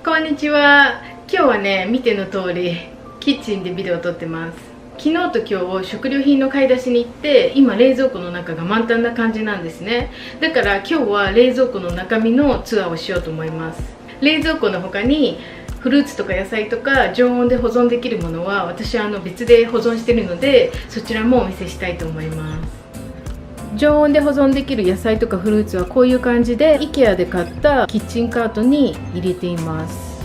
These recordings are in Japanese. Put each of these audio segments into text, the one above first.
こんにちは。今日はね、見ての通りキッチンでビデオを撮ってます。昨日と今日食料品の買い出しに行って、今冷蔵庫の中が満タンな感じなんですね。だから今日は冷蔵庫の中身のツアーをしようと思います。冷蔵庫の他にフルーツとか野菜とか常温で保存できるものは私は別で保存してるので、そちらもお見せしたいと思います。常温で保存できる野菜とかフルーツはこういう感じで IKEA で買ったキッチンカートに入れています。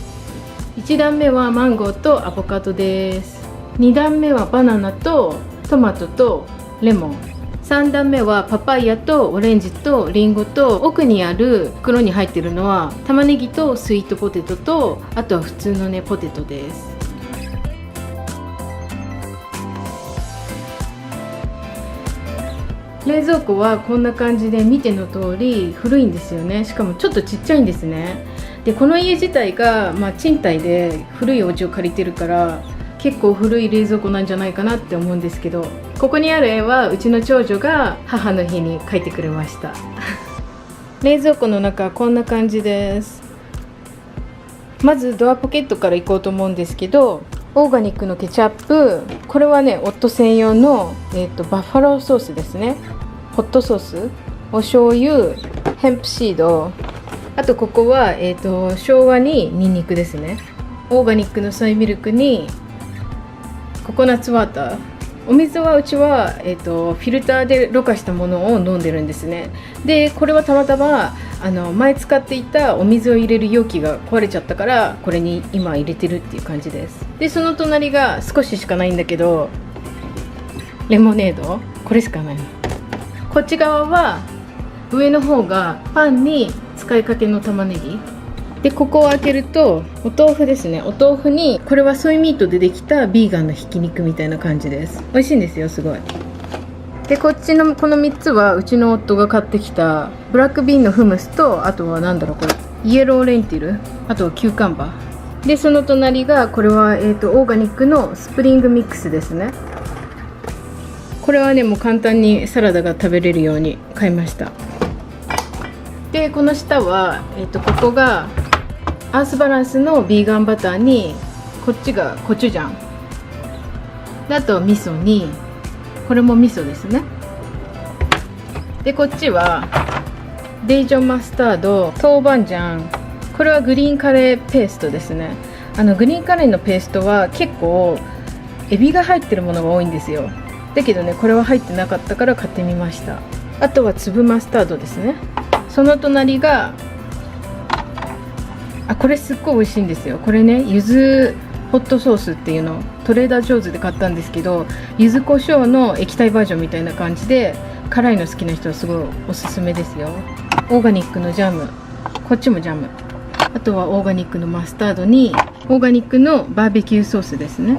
1段目はマンゴーとアボカドです。2段目はバナナとトマトとレモン。3段目はパパイヤとオレンジとリンゴと、奥にある袋に入ってるのは玉ねぎとスイートポテトと、あとは普通のねポテトです。冷蔵庫はこんな感じで、見ての通り古いんですよね。しかもちょっとちっちゃいんですね。でこの家自体が、賃貸で古いお家を借りてるから結構古い冷蔵庫なんじゃないかなって思うんですけど、ここにある絵はうちの長女が母の日に描いてくれました冷蔵庫の中はこんな感じです。まずドアポケットからいこうと思うんですけど、オーガニックのケチャップ、これはね夫専用の、バッファローソースですね。ホットソース、お醤油、ヘンプシード、あとここは、生姜にニンニクですね。オーガニックのソイミルクにココナッツワーター。お水はうちは、フィルターでろ過したものを飲んでるんですね。でこれはたまたま前使っていたお水を入れる容器が壊れちゃったから、これに今入れてるっていう感じです。でその隣が少ししかないんだけど、レモネード、これしかないの。こっち側は上の方がパンに使いかけの玉ねぎで、ここを開けるとお豆腐ですね。お豆腐に、これはソイミートでできたビーガンのひき肉みたいな感じです。美味しいんですよ、すごい。でこっちのこの3つはうちの夫が買ってきたブラックビーンのフムスと、あとはこれイエローレンティル、あとはキューカンバーで、その隣がこれは、オーガニックのスプリングミックスですね。これはねもう簡単にサラダが食べれるように買いました。でこの下は、ここがアースバランスのビーガンバターに、こっちがコチュジャンで、あと味噌に、これも味噌ですね。でこっちはデイジョンマスタード、豆板醤、これはグリーンカレーペーストですね。グリーンカレーのペーストは結構エビが入ってるものが多いんですよ。だけどねこれは入ってなかったから買ってみました。あとは粒マスタードですね。その隣がこれすっごい美味しいんですよ。これね柚子ホットソースっていうのをトレーダージョーズで買ったんですけど、柚子胡椒の液体バージョンみたいな感じで、辛いの好きな人はすごいおすすめですよ。オーガニックのジャム、こっちもジャム、あとはオーガニックのマスタードにオーガニックのバーベキューソースですね。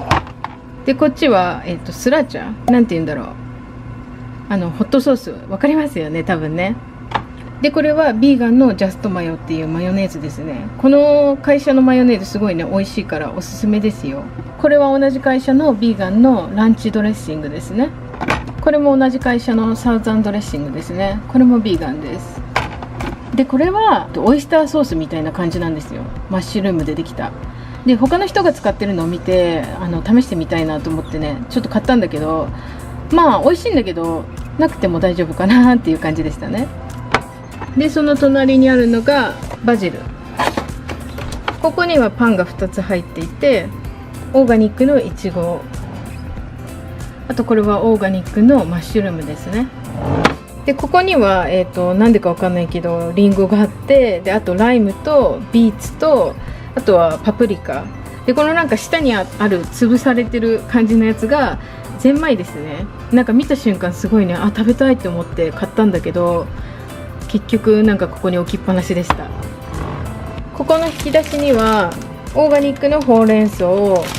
でこっちは、スラチャ、なんて言うんだろう、ホットソースわかりますよね多分ね。でこれはビーガンのジャストマヨっていうマヨネーズですね。この会社のマヨネーズすごいね美味しいからおすすめですよ。これは同じ会社のビーガンのランチドレッシングですね。これも同じ会社のサウザンドレッシングですね。これもビーガンです。でこれはオイスターソースみたいな感じなんですよ。マッシュルームでできた。で他の人が使ってるのを見て試してみたいなと思ってねちょっと買ったんだけど、美味しいんだけどなくても大丈夫かなっていう感じでしたね。でその隣にあるのがバジル。ここにはパンが2つ入っていて、オーガニックのいちご、あとこれはオーガニックのマッシュルームですね。でここにはなんでかわかんないけどリンゴがあって、であとライムとビーツと、あとはパプリカで、この下にある潰されてる感じのやつがゼンマイですね。見た瞬間すごいね食べたいって思って買ったんだけど、結局ここに置きっぱなしでした。ここの引き出しにはオーガニックのほうれん草、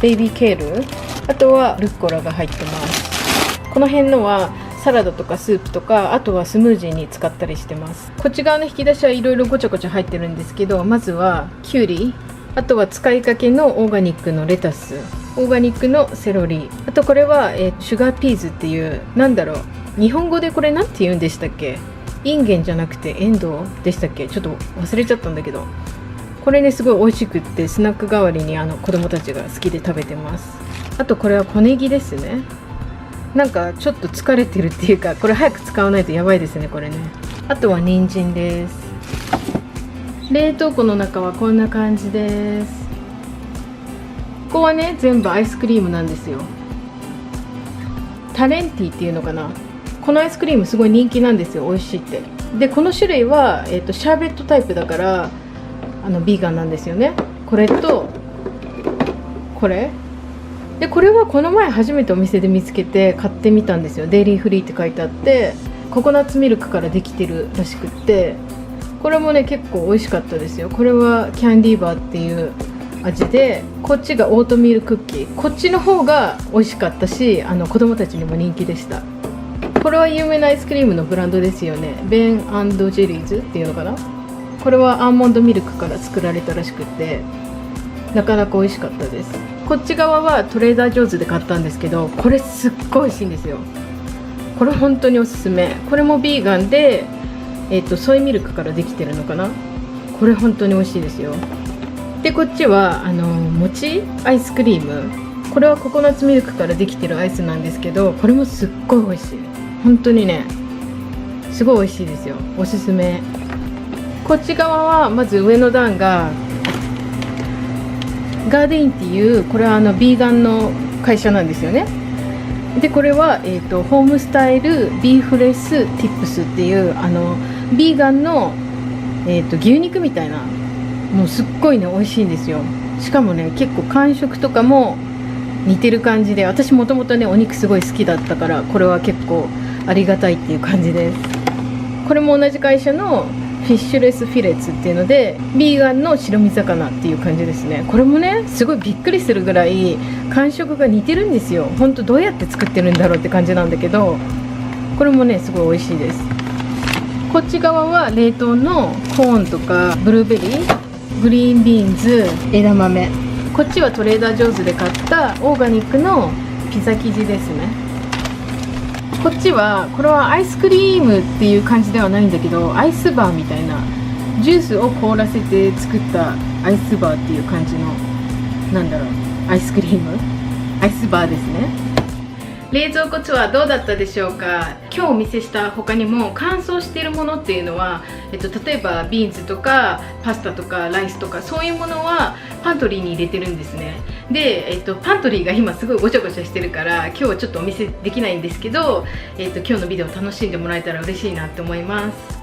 ベイビーケール、あとはルッコラが入ってます。この辺のはサラダとかスープとか、あとはスムージーに使ったりしてます。こっち側の引き出しはいろいろごちゃごちゃ入ってるんですけど、まずはキュウリ、あとは使いかけのオーガニックのレタス、オーガニックのセロリ、あとこれは、シュガーピーズっていう、日本語でこれなんて言うんでしたっけ。インゲンじゃなくてエンドウでしたっけ、ちょっと忘れちゃったんだけど、これねすごい美味しくってスナック代わりに子供たちが好きで食べてます。あとこれは小ネギですね。なんかちょっと疲れてるっていうか、これ早く使わないとやばいですねこれね。あとは人参です。冷凍庫の中はこんな感じです。ここはね全部アイスクリームなんですよ。タレンティっていうのかな。このアイスクリームすごい人気なんですよ、美味しいって。でこの種類は、シャーベットタイプだからビーガンなんですよね。これとこれで、これはこの前初めてお店で見つけて買ってみたんですよ。デイリーフリーって書いてあって、ココナッツミルクからできてるらしくって、これもね結構美味しかったですよ。これはキャンディーバーっていう味で、こっちがオートミールクッキー。こっちの方が美味しかったし、子供たちにも人気でした。これは有名なアイスクリームのブランドですよね。ベン&ジェリーズっていうのかな。これはアーモンドミルクから作られたらしくて、なかなか美味しかったです。こっち側はトレーダー・ジョーズで買ったんですけど、これすっごい美味しいんですよ。これ本当におすすめ。これもビーガンで、ソイミルクからできてるのかな。これ本当に美味しいですよ。でこっちは餅アイスクリーム。これはココナッツミルクからできてるアイスなんですけど、これもすっごい美味しい。本当にねすごい美味しいですよ。おすすめ。こっち側はまず上の段がガーデインっていう、これはビーガンの会社なんですよね。でこれは、ホームスタイルビーフレスティップスっていうビーガンの、牛肉みたいな、もうすっごいね美味しいんですよ。しかもね結構感触とかも似てる感じで、私もともとねお肉すごい好きだったから、これは結構ありがたいっていう感じです。これも同じ会社のフィッシュレスフィレッツっていうので、ビーガンの白身魚っていう感じですね。これもねすごいびっくりするぐらい感触が似てるんですよ。ほんとどうやって作ってるんだろうって感じなんだけど、これもねすごい美味しいです。こっち側は冷凍のコーンとかブルーベリー、グリーンビーンズ、枝豆。こっちはトレーダー・ジョーズで買ったオーガニックのピザ生地ですね。こっちはこれはアイスクリームっていう感じではないんだけど、アイスバーみたいな、ジュースを凍らせて作ったアイスバーっていう感じの、なんだろう、アイスクリーム、アイスバーですね。冷蔵庫ツアーどうだったでしょうか。今日お見せした他にも乾燥しているものっていうのは、例えばビーンズとかパスタとかライスとかそういうものはパントリーに入れてるんですね。で、パントリーが今すごいごちゃごちゃしてるから今日はちょっとお見せできないんですけど、今日のビデオ楽しんでもらえたら嬉しいなって思います。